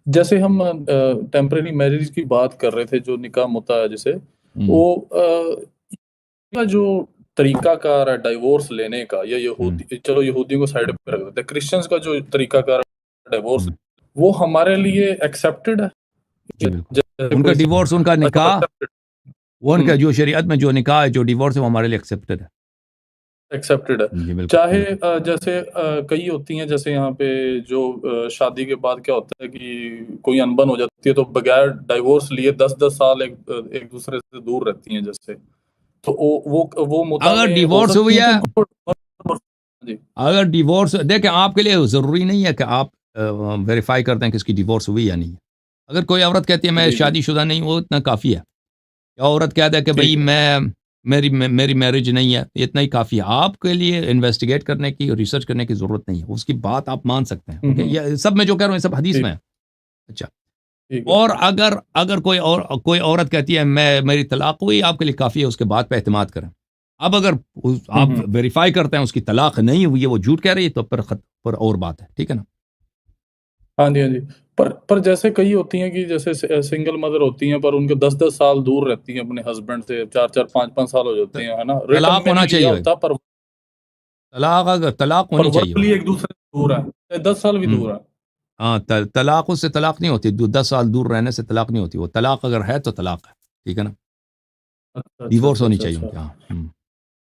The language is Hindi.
जैसे हम टेम्परेरी मैरिज की बात कर रहे थे, जो निकाह होता है जैसे, वो का जो तरीकाकार है डाइवोर्स लेने का, या यहूदी, चलो यहूदियों को साइड पे रख देते हैं, क्रिश्चियंस का जो तरीकाकार है डाइवोर्स, वो हमारे लिए एक्सेप्टेड है? जी बिल्कुल। जैसे उनका कोई डिवोर्स, उनका अच्छा निकाह, एक्सेप्टेड, वो उनका जो शरीयत में जो निकाह है, जो डिवोर्स है, वो हमारे लिए एक्सेप्टेड है। एक्सेप्टेड है। जी बिल्कुल चाहे बिल्कुल। जैसे कई होती हैं, जैसे यहाँ पे जो शादी के बाद क्या होता है कि कोई अनबन हो जाती है, तो बगैर डाइवोर्स लिए 10-10 साल एक दूसरे से दूर रहती हैं जैसे, तो वो मुद्दा अगर में हो डिवोर्स सकती हुई है कि है, उनको जी अगर डिवोर्स देखें, आपके लिए ज़रूरी नहीं है कि आप वेरीफाई करते हैं कि इसकी डिवोर्स हुई या नहीं। अगर कोई औरत कहती है मैं जी जी शादीशुदा नहीं हूँ, वो इतना काफ़ी है। या औरत कहता है कि भाई ठीक है। मेरी मैरिज नहीं है, इतना ही काफ़ी है। आपके लिए इन्वेस्टिगेट करने की, रिसर्च करने की ज़रूरत नहीं है। उसकी बात आप मान सकते हैं। ओके, हम्म, ये सब मैं जो कह रहा हूँ, ये सब हदीस में ठीक है। अच्छा। ठीक है। और अगर अगर कोई औरत कहती है मैं मेरी तलाक हुई, आपके लिए काफ़ी है, उसके बात पे एतमाद करें। अब अगर आप हम्म। वेरीफाई करते हैं उसकी तलाक नहीं हुई है, वो झूठ कह रही है, तो पर और बात है। ठीक है ना? हाँ जी, हाँ जी। पर जैसे कई होती हैं कि जैसे सिंगल मदर होती हैं, पर उनके 10-10 साल दूर रहती हैं अपने हस्बैंड से, 4-4 5-5 साल हो जाते त- हैं, है ना? रिटर्न तलाक में होना नहीं लिया चाहिए भाई। होता, तलाक पर होनी चाहिए भाई। वर्बली एक दूसरे से दूर हैं, 10 साल भी हम्म। दूर हैं। हाँ, तलाक उससे तलाक नहीं होती। 10 साल दूर रहने से तलाक नहीं होती। वो तलाक अगर है तो तलाक है। ठीक है ना? अच्छा, अच्छा, डिवोर्स अच्छा, होनी अच्छा, चाहिए अच्छा। उनके यहाँ।